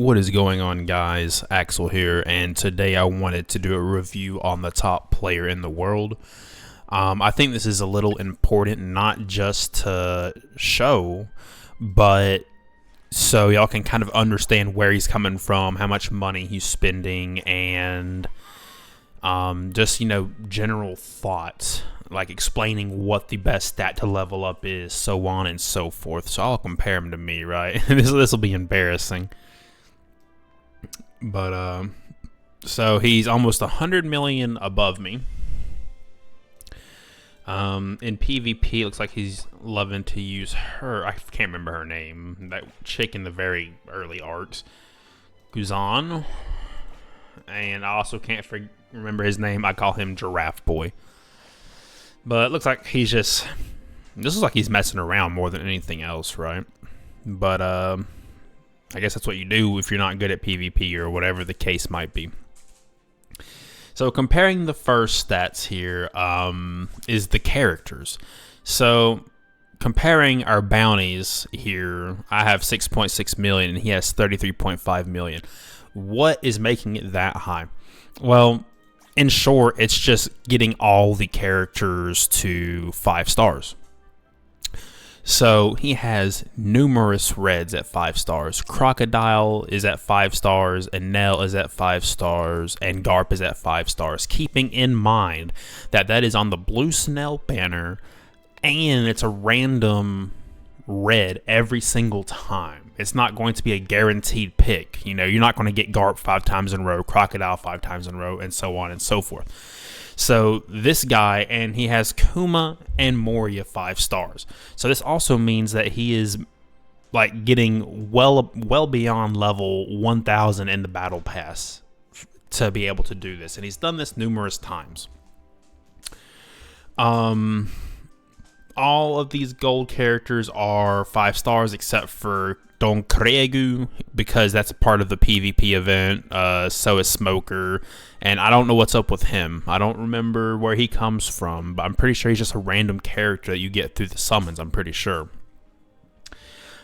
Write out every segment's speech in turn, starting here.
What is going on, guys? Axel here, and today I wanted to do a review on the top player in the world. I think this is a little important, not just to show, but so y'all can kind of understand where he's coming from, how much money he's spending, and just, general thoughts, like explaining what the best stat to level up is, so on and so forth. So I'll compare him to me, right? This will be embarrassing. But so he's almost 100 million above me. In PvP, it looks like he's loving to use her. I can't remember her name. That chick in the very early arcs, Guzan. And I also can't remember his name. I call him Giraffe Boy. But it looks like he's just. This is like he's messing around more than anything else, right? But I guess that's what you do if you're not good at PvP or whatever the case might be. So comparing the first stats here is the characters. So comparing our bounties here, I have 6.6 million and he has 33.5 million. What is making it that high? Well, in short, it's just getting all the characters to 5 stars. So he has numerous reds at 5 stars. Crocodile is at 5 stars, and Nell is at 5 stars, and Garp is at 5 stars. Keeping in mind that that is on the blue Snell banner, and it's a random red every single time. It's not going to be a guaranteed pick. You're not going to get Garp 5 times in a row, Crocodile 5 times in a row, and so on and so forth. So this guy, and he has Kuma and Moria 5 stars. So this also means that he is like getting well beyond level 1000 in the battle pass to be able to do this, and he's done this numerous times. All of these gold characters are 5 stars except for Don Kregu, because that's a part of the PvP event. So is Smoker, and I don't know what's up with him. I don't remember where he comes from, but I'm pretty sure he's just a random character that you get through the summons, I'm pretty sure.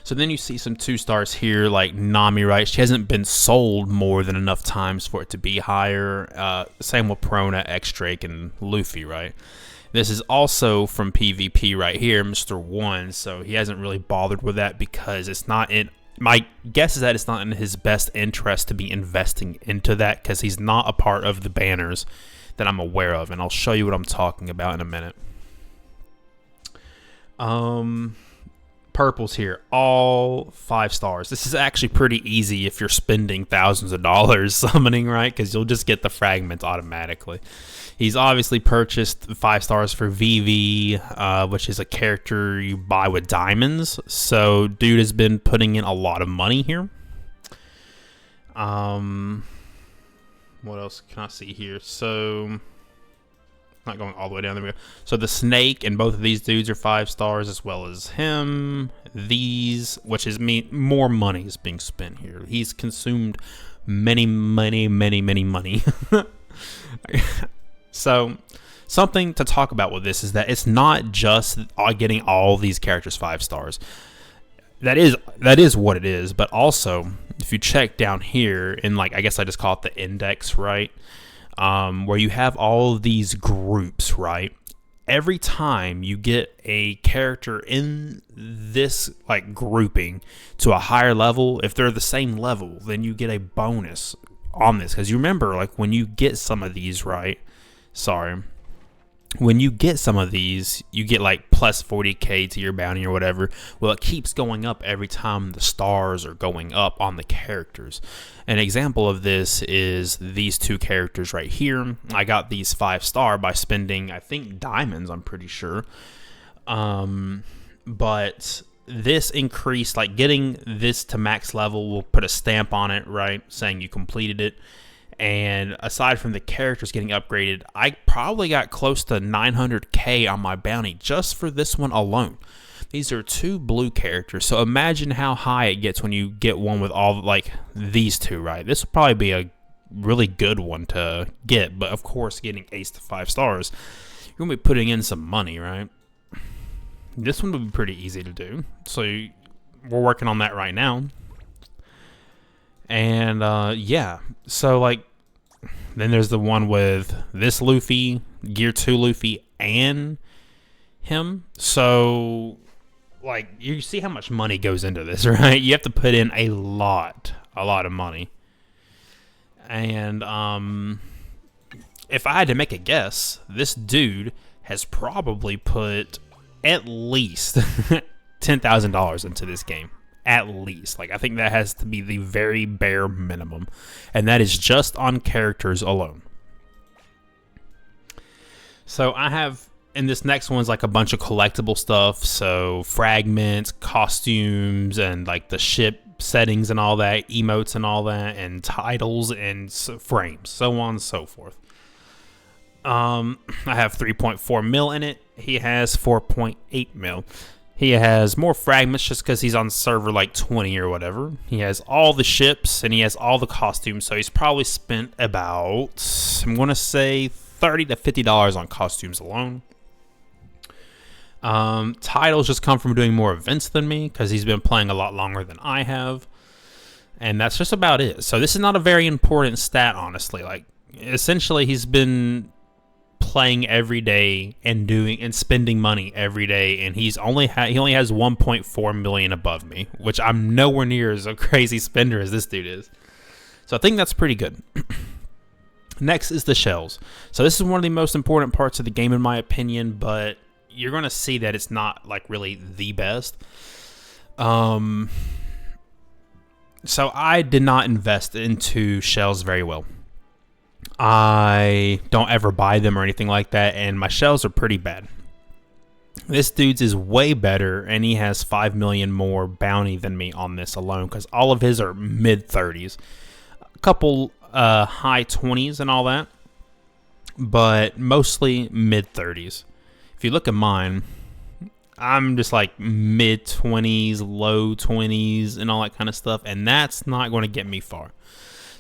So then you see some 2 stars here, like Nami, right? She hasn't been sold more than enough times for it to be higher. Same with Prona, X-Drake, and Luffy, right? This is also from PvP right here, Mr. 1, so he hasn't really bothered with that because it's not in... My guess is that it's not in his best interest to be investing into that because he's not a part of the banners that I'm aware of, and I'll show you what I'm talking about in a minute. Purples here, all 5 stars. This is actually pretty easy if you're spending thousands of dollars summoning, right? Because you'll just get the fragments automatically. He's obviously purchased 5 stars for Vivi, which is a character you buy with diamonds. So dude has been putting in a lot of money here. What else can I see here? So... not going all the way down. There we go. So the snake and both of these dudes are 5 stars, as well as him. These, which is more money is being spent here. He's consumed many money. So something to talk about with this is that it's not just getting all these characters 5 stars. That is what it is. But also, if you check down here in, like, I guess I just call it the index, right? Where you have all of these groups, right? Every time you get a character in this like grouping to a higher level, if they're the same level, then you get a bonus on this. Because you remember, like, when you get some of these, right? When you get some of these, you get like plus 40k to your bounty or whatever. Well, it keeps going up every time the stars are going up on the characters. An example of this is these 2 characters right here. I got these 5 star by spending, I think, diamonds, I'm pretty sure. But this increased, like getting this to max level will put a stamp on it, right? Saying you completed it. And aside from the characters getting upgraded, I probably got close to 900k on my bounty just for this one alone. These are 2 blue characters, so imagine how high it gets when you get one with all, like, these 2, right? This will probably be a really good one to get, but of course, getting ace to 5 stars, you're going to be putting in some money, right? This one would be pretty easy to do, so we're working on that right now. And yeah, so like then there's the one with this Luffy, Gear 2 Luffy, and him. So like you see how much money goes into this, right? You have to put in a lot of money. And if I had to make a guess, this dude has probably put at least $10,000 into this game. At least. Like, I think that has to be the very bare minimum. And that is just on characters alone. So I have, and this next one's like a bunch of collectible stuff. So fragments, costumes, and like the ship settings and all that, emotes and all that, and titles and frames, so on and so forth. I have 3.4 mil in it. He has 4.8 mil. He has more fragments just because he's on server like 20 or whatever. He has all the ships and he has all the costumes. So he's probably spent about, I'm going to say, $30 to $50 on costumes alone. Titles just come from doing more events than me because he's been playing a lot longer than I have. And that's just about it. So this is not a very important stat, honestly. Like, essentially, he's been playing every day and doing and spending money every day, and he only has 1.4 million above me, which I'm nowhere near as a crazy spender as this dude is. So I think that's pretty good. Next is the shells. So this is one of the most important parts of the game in my opinion, but you're going to see that it's not like really the best. So I did not invest into shells very well. I don't ever buy them or anything like that, and my shells are pretty bad. This dude's is way better, and he has 5 million more bounty than me on this alone, because all of his are mid-30s. A couple high 20s and all that, but mostly mid-30s. If you look at mine, I'm just like mid-20s, low 20s, and all that kind of stuff, and that's not going to get me far.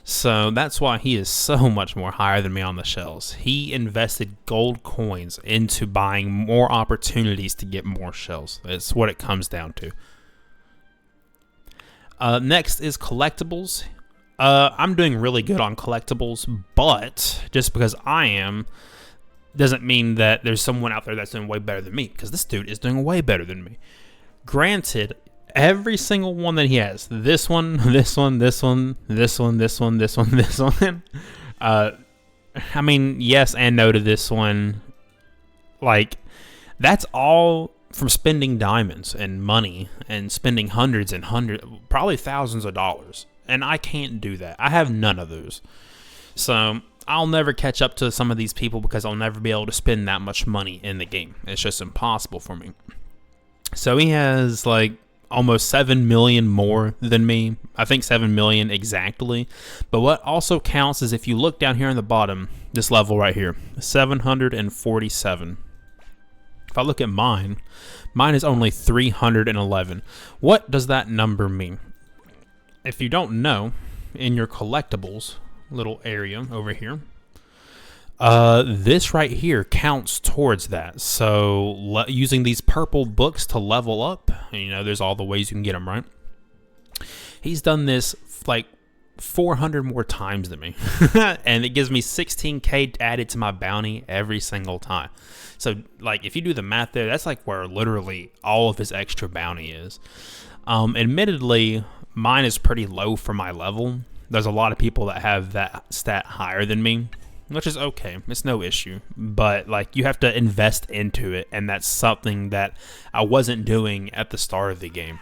So that's why he is so much more higher than me on the shells. He invested gold coins into buying more opportunities to get more shells. That's what it comes down to. Next is collectibles. I'm doing really good on collectibles, but just because I am doesn't mean that there's someone out there that's doing way better than me, because this dude is doing way better than me. Granted, every single one that he has, this one, this one, this one, this one, this one, this one, this one. I mean, yes and no to this one. Like, that's all from spending diamonds and money and spending hundreds and hundreds, probably thousands of dollars. And I can't do that. I have none of those. So I'll never catch up to some of these people because I'll never be able to spend that much money in the game. It's just impossible for me. So he has like almost 7 million more than me. I think 7 million exactly. But what also counts is if you look down here in the bottom, this level right here, 747. If I look at mine is only 311. What does that number mean? If you don't know, in your collectibles little area over here, this right here counts towards that. So using these purple books to level up, you know, there's all the ways you can get them, right? He's done this like 400 more times than me. And it gives me 16k added to my bounty every single time. So like if you do the math there, that's like where literally all of his extra bounty is. Admittedly, mine is pretty low for my level. There's a lot of people that have that stat higher than me, which is okay. It's no issue. But like you have to invest into it, and that's something that I wasn't doing at the start of the game.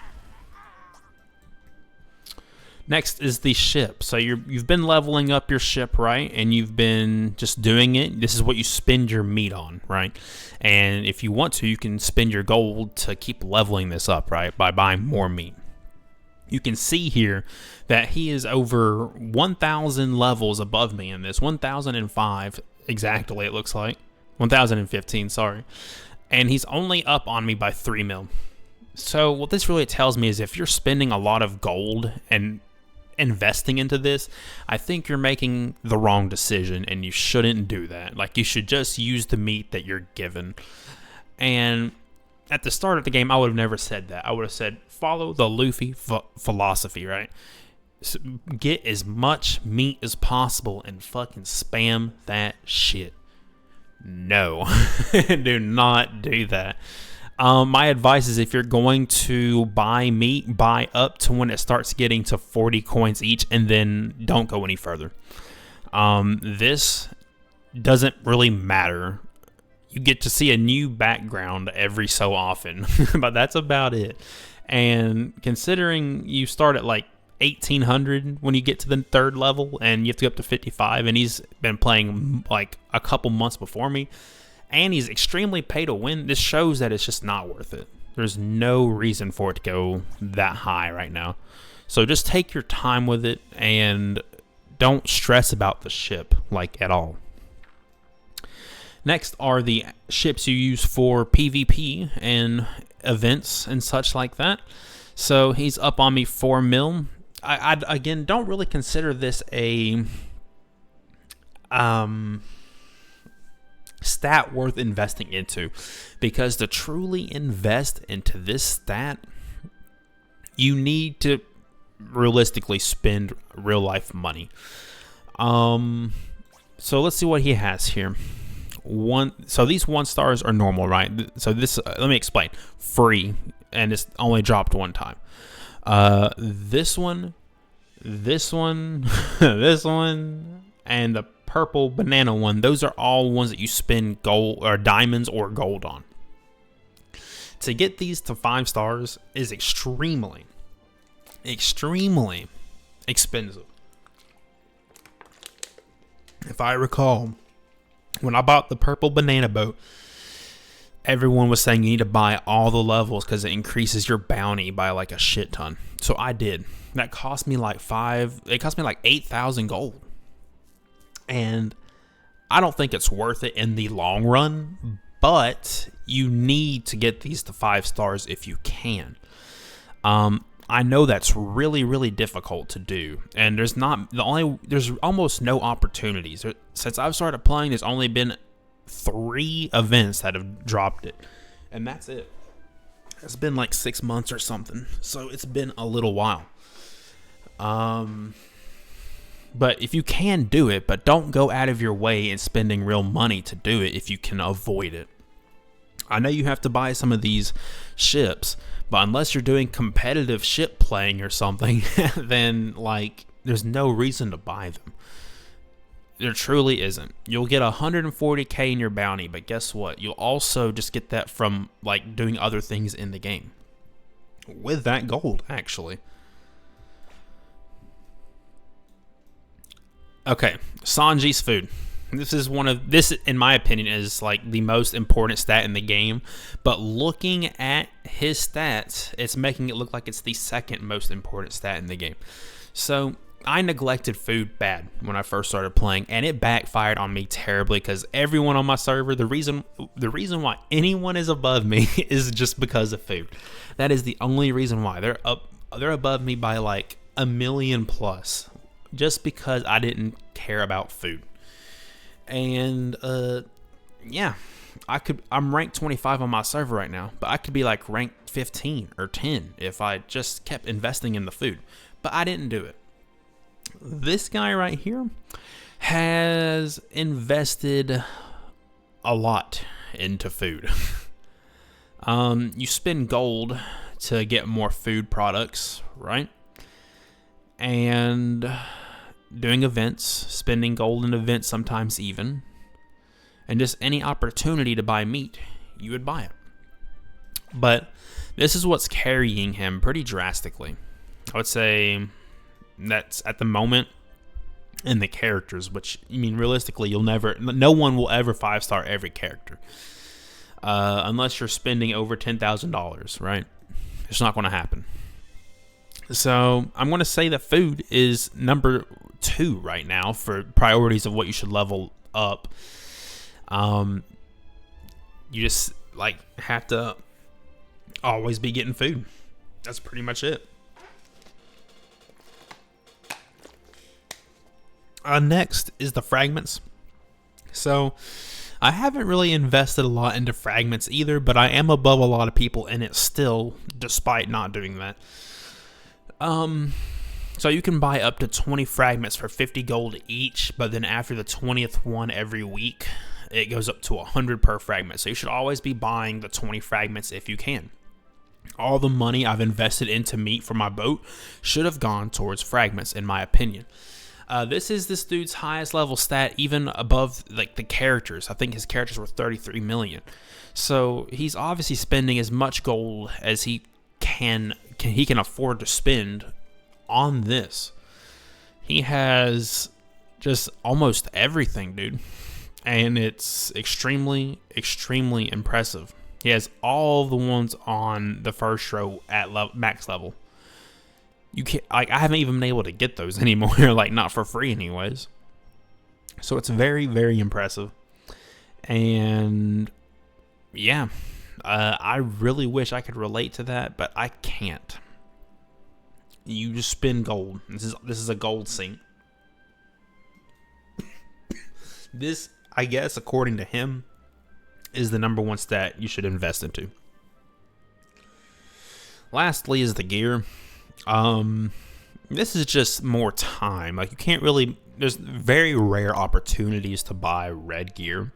Next is the ship. So you've been leveling up your ship, right? And you've been just doing it. This is what you spend your meat on, right? And if you want to, you can spend your gold to keep leveling this up, right? By buying more meat. You can see here that he is over 1,000 levels above me in this. 1,005 exactly, it looks like. 1,015, sorry. And he's only up on me by 3 mil. So what this really tells me is if you're spending a lot of gold and investing into this, I think you're making the wrong decision, and you shouldn't do that. Like, you should just use the meat that you're given. And at the start of the game, I would have never said that. I would have said, follow the Luffy philosophy, right? get as much meat as possible and fucking spam that shit. No, do not do that. My advice is, if you're going to buy meat, buy up to when it starts getting to 40 coins each, and then don't go any further. This doesn't really matter. You get to see a new background every so often, but that's about it. And considering you start at like 1800 when you get to the third level, and you have to go up to 55, and he's been playing like a couple months before me, and he's extremely pay to win, this shows that it's just not worth it. There's no reason for it to go that high right now. So just take your time with it and don't stress about the ship like at all. Next are the ships you use for PvP and events and such like that. So he's up on me 4 mil. I again don't really consider this a stat worth investing into, because to truly invest into this stat, you need to realistically spend real life money. So let's see what he has here. So these 1 stars are normal, right? So this, let me explain. Free, and it's only dropped 1 time. This one, this one, this one, and the purple banana one. Those are all ones that you spend gold or diamonds or gold on. To get these to 5 stars is extremely expensive. If I recall, when I bought the purple banana boat, everyone was saying you need to buy all the levels because it increases your bounty by like a shit ton. So I did. That cost me like 8,000 gold. And I don't think it's worth it in the long run, but you need to get these to 5 stars if you can. I know that's really, really difficult to do, and there's almost no opportunities. Since I've started playing, there's only been 3 events that have dropped it, and that's it. It's been like 6 months or something, so it's been a little while. But if you can do it, but don't go out of your way in spending real money to do it if you can avoid it. I know you have to buy some of these ships, but unless you're doing competitive ship playing or something, then like there's no reason to buy them. There truly isn't. You'll get 140k in your bounty, but guess what? You'll also just get that from like doing other things in the game with that gold, actually. Okay, Sanji's food. This, in my opinion, is like the most important stat in the game. But looking at his stats, it's making it look like it's the second most important stat in the game. So I neglected food bad when I first started playing, and it backfired on me terribly because everyone on my server, the reason why anyone is above me is just because of food. That is the only reason why they're above me by like 1 million plus, just because I didn't care about food. And yeah, I'm ranked 25 on my server right now, but I could be like ranked 15 or 10 if I just kept investing in the food. But I didn't do it. This guy right here has invested a lot into food. You spend gold to get more food products, right? And doing events, spending gold in events sometimes even, and just any opportunity to buy meat, you would buy it. But this is what's carrying him pretty drastically. I would say that's at the moment in the characters, which, I mean, realistically, no one will ever 5-star every character. Unless you're spending over $10,000, right? It's not going to happen. So I'm going to say that food is number 2 right now for priorities of what you should level up. You just like have to always be getting food. That's pretty much it. Next is the fragments. So I haven't really invested a lot into fragments either, but I am above a lot of people in it still, despite not doing that. So you can buy up to 20 fragments for 50 gold each, but then after the 20th one every week, it goes up to 100 per fragment. So you should always be buying the 20 fragments if you can. All the money I've invested into meat for my boat should have gone towards fragments, in my opinion. This is this dude's highest level stat, even above like the characters. I think his characters were 33 million. So he's obviously spending as much gold as he can afford to spend on this. He has just almost everything, dude, and it's extremely impressive. He has all the ones on the first row at max level. You can't, like, I haven't even been able to get those anymore, like not for free anyways. So it's very impressive. And yeah, I really wish I could relate to that, but I can't. You just spend gold. This is a gold sink. This, I guess, according to him, is the number one stat you should invest into. Lastly is the gear. This is just more time. Like, you can't really, there's very rare opportunities to buy red gear,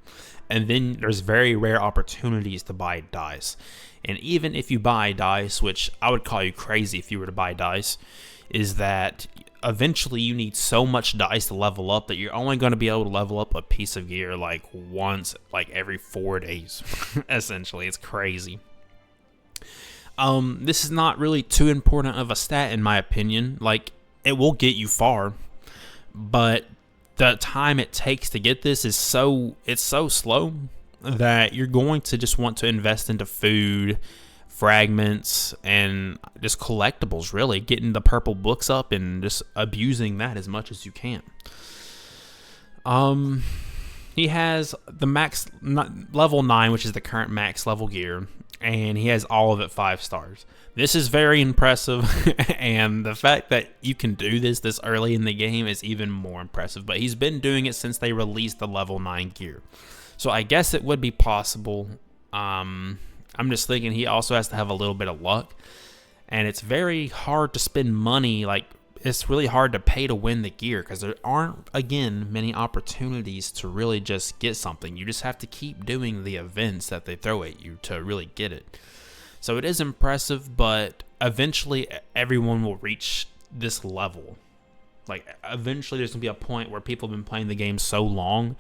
and then there's very rare opportunities to buy dice. And even if you buy dice, which I would call you crazy if you were to buy dice, is that eventually you need so much dice to level up that you're only going to be able to level up a piece of gear like once, like every 4 days. Essentially, it's crazy. This is not really too important of a stat in my opinion. Like, it will get you far, but the time it takes to get this is so slow that you're going to just want to invest into food, fragments, and just collectibles, really. Getting the purple books up and just abusing that as much as you can. He has the max level 9, which is the current max level gear, and he has all of it 5 stars. This is very impressive, and the fact that you can do this early in the game is even more impressive. But he's been doing it since they released the level 9 gear. So I guess it would be possible. I'm just thinking he also has to have a little bit of luck. And it's very hard to spend money. Like, it's really hard to pay to win the gear because there aren't, again, many opportunities to really just get something. You just have to keep doing the events that they throw at you to really get it. So it is impressive, but eventually everyone will reach this level. Like, eventually there's going to be a point where people have been playing the game so long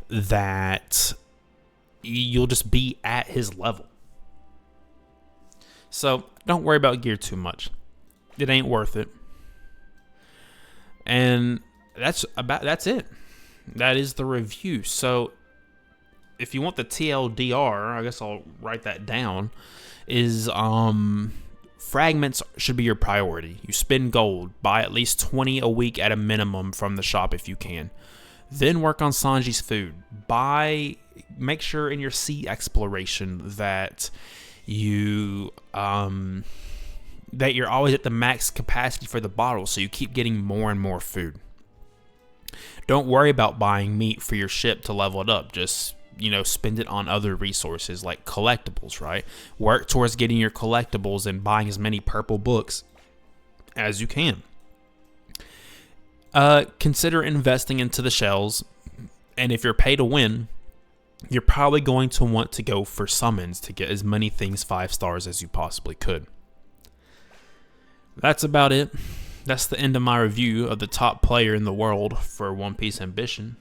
that you'll just be at his level. So don't worry about gear too much. It ain't worth it. And that's it. That is the review. So if you want the TLDR, I guess I'll write that down, is fragments should be your priority. You spend gold, buy at least 20 a week at a minimum from the shop if you can. Then work on Sanji's food. Make sure in your sea exploration that you're always at the max capacity for the bottle, so you keep getting more and more food. Don't worry about buying meat for your ship to level it up. Just, spend it on other resources like collectibles, right? Work towards getting your collectibles and buying as many purple books as you can. Consider investing into the shells, and if you're pay to win, you're probably going to want to go for summons to get as many things 5 stars as you possibly could. That's about it. That's the end of my review of the top player in the world for One Piece Ambition.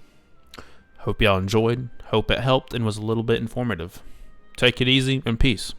Hope y'all enjoyed. Hope it helped and was a little bit informative. Take it easy and peace.